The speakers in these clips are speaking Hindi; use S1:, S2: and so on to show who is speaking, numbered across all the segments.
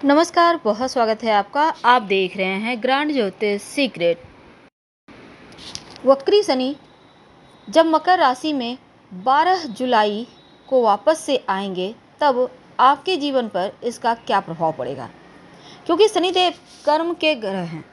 S1: नमस्कार, बहुत स्वागत है आपका। आप देख रहे हैं ग्रांड ज्योतिष सीक्रेट। वक्री शनि जब मकर राशि में 12 जुलाई को वापस से आएंगे तब आपके जीवन पर इसका क्या प्रभाव पड़ेगा, क्योंकि शनिदेव कर्म के ग्रह हैं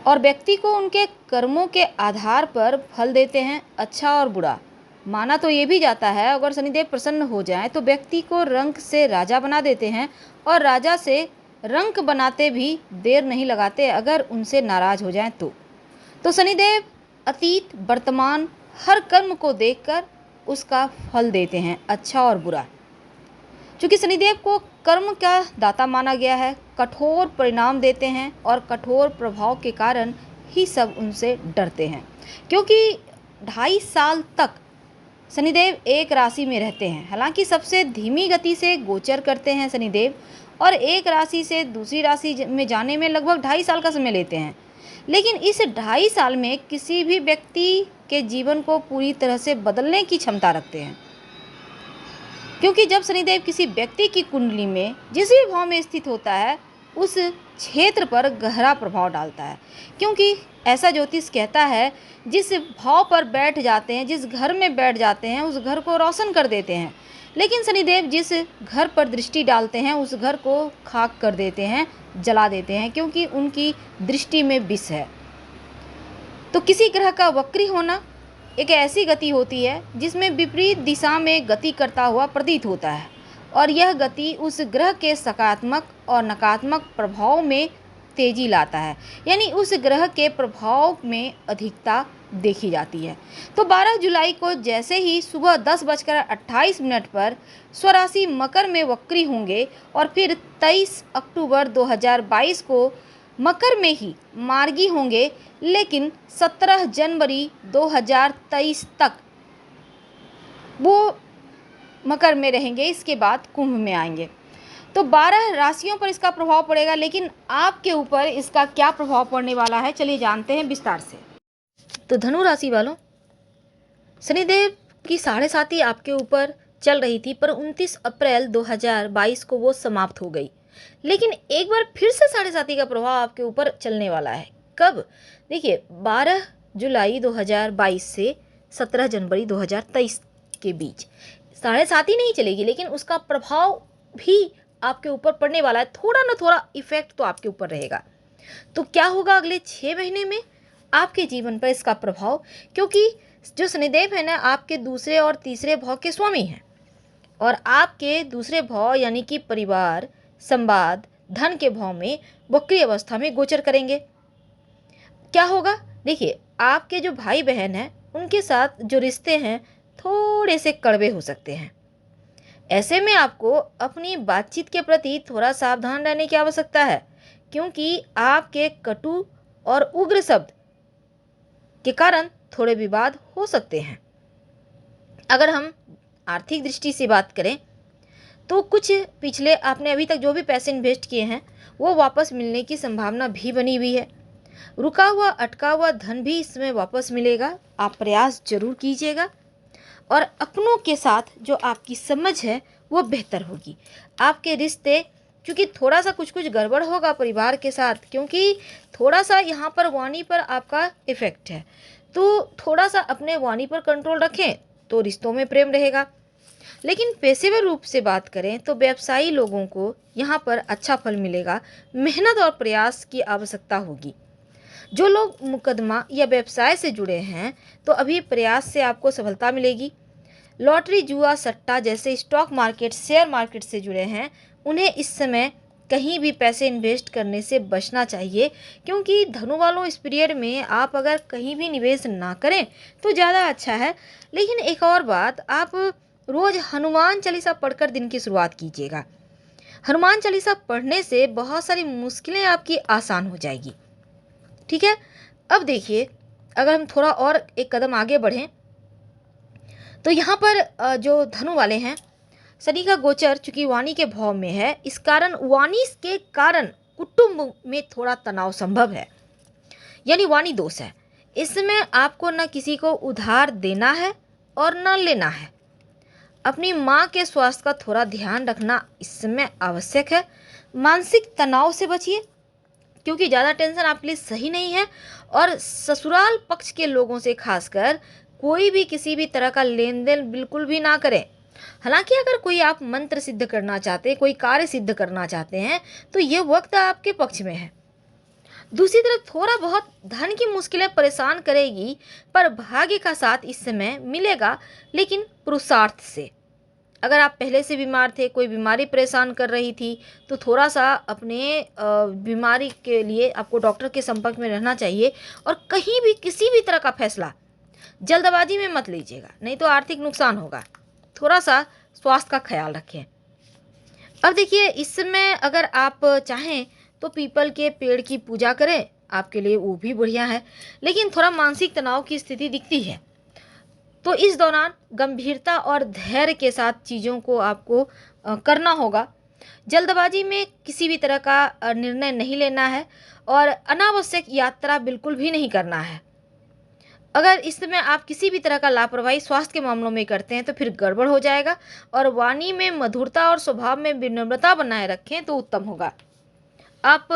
S1: और व्यक्ति को उनके कर्मों के आधार पर फल देते हैं, अच्छा और बुरा। माना तो ये भी जाता है अगर शनिदेव प्रसन्न हो जाएं तो व्यक्ति को रंक से राजा बना देते हैं और राजा से रंक बनाते भी देर नहीं लगाते अगर उनसे नाराज हो जाएं तो शनिदेव अतीत वर्तमान हर कर्म को देखकर उसका फल देते हैं, अच्छा और बुरा। क्योंकि शनिदेव को कर्म का दाता माना गया है, कठोर परिणाम देते हैं और कठोर प्रभाव के कारण ही सब उनसे डरते हैं। क्योंकि 2.5 साल तक शनिदेव एक राशि में रहते हैं। हालांकि सबसे धीमी गति से गोचर करते हैं शनिदेव और एक राशि से दूसरी राशि में जाने में लगभग 2.5 साल का समय लेते हैं, लेकिन इस 2.5 साल में किसी भी व्यक्ति के जीवन को पूरी तरह से बदलने की क्षमता रखते हैं। क्योंकि जब शनिदेव किसी व्यक्ति की कुंडली में जिस भी भाव में स्थित होता है उस क्षेत्र पर गहरा प्रभाव डालता है। क्योंकि ऐसा ज्योतिष कहता है जिस भाव पर बैठ जाते हैं, जिस घर में बैठ जाते हैं, उस घर को रोशन कर देते हैं। लेकिन शनिदेव जिस घर पर दृष्टि डालते हैं उस घर को खाक कर देते हैं, जला देते हैं, क्योंकि उनकी दृष्टि में विष है। तो किसी ग्रह का वक्री होना एक ऐसी गति होती है जिसमें विपरीत दिशा में गति करता हुआ प्रतीत होता है और यह गति उस ग्रह के सकारात्मक और नकारात्मक प्रभाव में तेजी लाता है, यानी उस ग्रह के प्रभाव में अधिकता देखी जाती है। तो 12 जुलाई को जैसे ही सुबह 10:28 पर स्वराशि मकर में वक्री होंगे और फिर 23 अक्टूबर 2022 को मकर में ही मार्गी होंगे, लेकिन 17 जनवरी 2023 तक वो मकर में रहेंगे, इसके बाद कुंभ में आएंगे। तो 12 राशियों पर इसका प्रभाव पड़ेगा, लेकिन आपके ऊपर इसका क्या प्रभाव पड़ने वाला है चलिए जानते हैं विस्तार से। तो धनु राशि वालों, शनिदेव की 7.5 आपके ऊपर चल रही थी, पर 29 अप्रैल 2022 को वो समाप्त हो गई। लेकिन एक बार फिर से 7.5 का प्रभाव आपके ऊपर चलने वाला है। कब? देखिए, 12 जुलाई 2022 से 17 जनवरी 2023 के बीच 7.5 नहीं चलेगी, लेकिन उसका प्रभाव भी आपके ऊपर पड़ने वाला है। थोड़ा ना थोड़ा इफेक्ट तो आपके ऊपर रहेगा। तो क्या होगा अगले 6 महीने में आपके जीवन पर इसका प्रभाव? क्योंकि जो शनिदेव है ना, आपके दूसरे और तीसरे भाव के स्वामी हैं और आपके दूसरे भाव यानी कि परिवार, संवाद, धन के भाव में वक्री अवस्था में गोचर करेंगे। क्या होगा? देखिए, आपके जो भाई बहन हैं उनके साथ जो रिश्ते हैं थोड़े से कड़वे हो सकते हैं। ऐसे में आपको अपनी बातचीत के प्रति थोड़ा सावधान रहने की आवश्यकता है, क्योंकि आपके कटु और उग्र शब्द के कारण थोड़े विवाद हो सकते हैं। अगर हम आर्थिक दृष्टि से बात करें तो कुछ पिछले आपने अभी तक जो भी पैसे इन्वेस्ट किए हैं वो वापस मिलने की संभावना भी बनी हुई है। रुका हुआ अटका हुआ धन भी इसमें वापस मिलेगा। आप प्रयास जरूर कीजिएगा और अपनों के साथ जो आपकी समझ है वो बेहतर होगी। आपके रिश्ते, क्योंकि थोड़ा सा कुछ गड़बड़ होगा परिवार के साथ, क्योंकि थोड़ा सा यहाँ पर वाणी पर आपका इफेक्ट है, तो थोड़ा सा अपने वाणी पर कंट्रोल रखें तो रिश्तों में प्रेम रहेगा। लेकिन पेशेवर रूप से बात करें तो व्यवसायी लोगों को यहाँ पर अच्छा फल मिलेगा। मेहनत और प्रयास की आवश्यकता होगी। जो लोग मुकदमा या व्यवसाय से जुड़े हैं तो अभी प्रयास से आपको सफलता मिलेगी। लॉटरी, जुआ, सट्टा जैसे स्टॉक मार्केट, शेयर मार्केट से जुड़े हैं उन्हें इस समय कहीं भी पैसे इन्वेस्ट करने से बचना चाहिए, क्योंकि धनु वालों इस पीरियड में आप अगर कहीं भी निवेश ना करें तो ज़्यादा अच्छा है। लेकिन एक और बात, आप रोज़ हनुमान चालीसा पढ़कर दिन की शुरुआत कीजिएगा। हनुमान चालीसा पढ़ने से बहुत सारी मुश्किलें आपकी आसान हो जाएगी। ठीक है। अब देखिए, अगर हम थोड़ा और एक कदम आगे बढ़ें तो यहाँ पर जो धनु वाले हैं, शनि का गोचर चूंकि वाणी के भाव में है, इस कारण वाणी के कारण कुटुंब में थोड़ा तनाव संभव है, यानी वाणी दोष है। इसमें आपको न किसी को उधार देना है और न लेना है। अपनी माँ के स्वास्थ्य का थोड़ा ध्यान रखना इस समय आवश्यक है। मानसिक तनाव से बचिए, क्योंकि ज़्यादा टेंशन आपके लिए सही नहीं है। और ससुराल पक्ष के लोगों से खासकर कोई भी किसी भी तरह का लेन देन बिल्कुल भी ना करें। हालांकि अगर कोई आप मंत्र सिद्ध करना चाहते हैं, कोई कार्य सिद्ध करना चाहते हैं, तो ये वक्त आपके पक्ष में है। दूसरी तरफ थोड़ा बहुत धन की मुश्किलें परेशान करेगी, पर भाग्य का साथ इस समय मिलेगा, लेकिन पुरुषार्थ से। अगर आप पहले से बीमार थे, कोई बीमारी परेशान कर रही थी, तो थोड़ा सा अपने बीमारी के लिए आपको डॉक्टर के संपर्क में रहना चाहिए। और कहीं भी किसी भी तरह का फैसला जल्दबाजी में मत लीजिएगा, नहीं तो आर्थिक नुकसान होगा। थोड़ा सा स्वास्थ्य का ख्याल रखें। अब देखिए, इस समय अगर आप चाहें तो पीपल के पेड़ की पूजा करें, आपके लिए वो भी बढ़िया है। लेकिन थोड़ा मानसिक तनाव की स्थिति दिखती है, तो इस दौरान गंभीरता और धैर्य के साथ चीज़ों को आपको करना होगा। जल्दबाजी में किसी भी तरह का निर्णय नहीं लेना है, और अनावश्यक यात्रा बिल्कुल भी नहीं करना है। अगर इस समय आप किसी भी तरह का लापरवाही स्वास्थ्य के मामलों में करते हैं तो फिर गड़बड़ हो जाएगा। और वाणी में मधुरता और स्वभाव में विनम्रता बनाए रखें तो उत्तम होगा। आप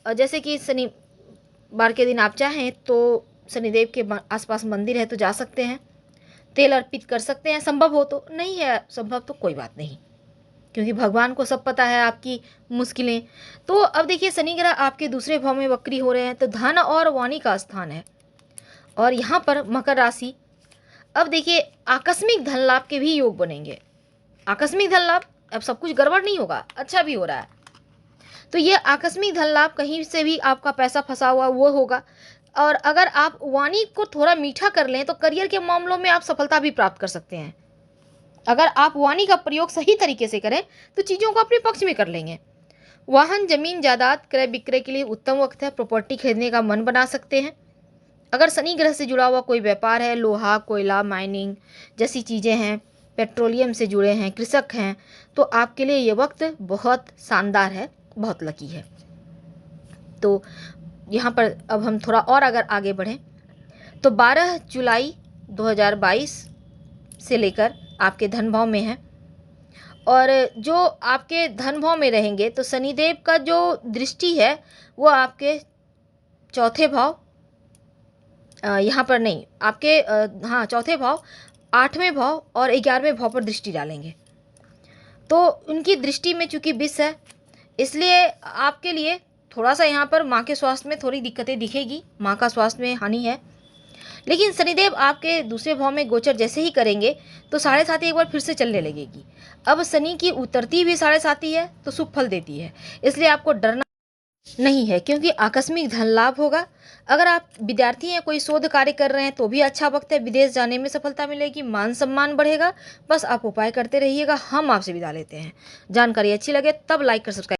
S1: जैसे कि शनिवार के दिन आप चाहें तो शनिदेव के आसपास मंदिर है तो जा सकते हैं, तेल अर्पित कर सकते हैं, संभव हो तो। नहीं है संभव तो कोई बात नहीं, क्योंकि भगवान को सब पता है आपकी मुश्किलें। तो अब देखिए, शनि ग्रह आपके दूसरे भाव में वक्री हो रहे हैं, तो धन और वाणी का स्थान है। और यहाँ पर मकर राशि, अब देखिए आकस्मिक धन लाभ के भी योग बनेंगे। आकस्मिक धन लाभ, अब सब कुछ गड़बड़ नहीं होगा, अच्छा भी हो रहा है। तो ये आकस्मिक धन लाभ, कहीं से भी आपका पैसा फंसा हुआ वो होगा। और अगर आप वाणी को थोड़ा मीठा कर लें तो करियर के मामलों में आप सफलता भी प्राप्त कर सकते हैं। अगर आप वाणी का प्रयोग सही तरीके से करें तो चीज़ों को अपने पक्ष में कर लेंगे। वाहन, जमीन जायदाद क्रय विक्रय के लिए उत्तम वक्त है। प्रॉपर्टी खरीदने का मन बना सकते हैं। अगर शनि ग्रह से जुड़ा हुआ कोई व्यापार है, लोहा, कोयला, माइनिंग जैसी चीज़ें हैं, पेट्रोलियम से जुड़े हैं, कृषक हैं, तो आपके लिए ये वक्त बहुत शानदार है, बहुत लकी है। तो यहाँ पर अब हम थोड़ा और अगर आगे बढ़ें तो 12 जुलाई 2022 से लेकर आपके धन भाव में है। और जो आपके धन भाव में रहेंगे तो शनिदेव का जो दृष्टि है वो आपके चौथे भाव, यहाँ पर नहीं, आपके हाँ चौथे भाव, 8वें भाव और 11वें भाव पर दृष्टि डालेंगे। तो उनकी दृष्टि में चूंकि विष है, इसलिए आपके लिए थोड़ा सा यहाँ पर माँ के स्वास्थ्य में थोड़ी दिक्कतें दिखेगी, माँ का स्वास्थ्य में हानि है। लेकिन शनिदेव आपके दूसरे भाव में गोचर जैसे ही करेंगे तो 7.5 एक बार फिर से चलने लगेगी। अब शनि की उतरती भी 7.5 है तो शुभ फल देती है, इसलिए आपको डरना नहीं है, क्योंकि आकस्मिक धन लाभ होगा। अगर आप विद्यार्थी हैं, कोई शोध कार्य कर रहे हैं तो भी अच्छा वक्त है। विदेश जाने में सफलता मिलेगी, मान सम्मान बढ़ेगा। बस आप उपाय करते रहिएगा। हम आपसे विदा लेते हैं। जानकारी अच्छी लगे तब लाइक कर सब्सक्राइब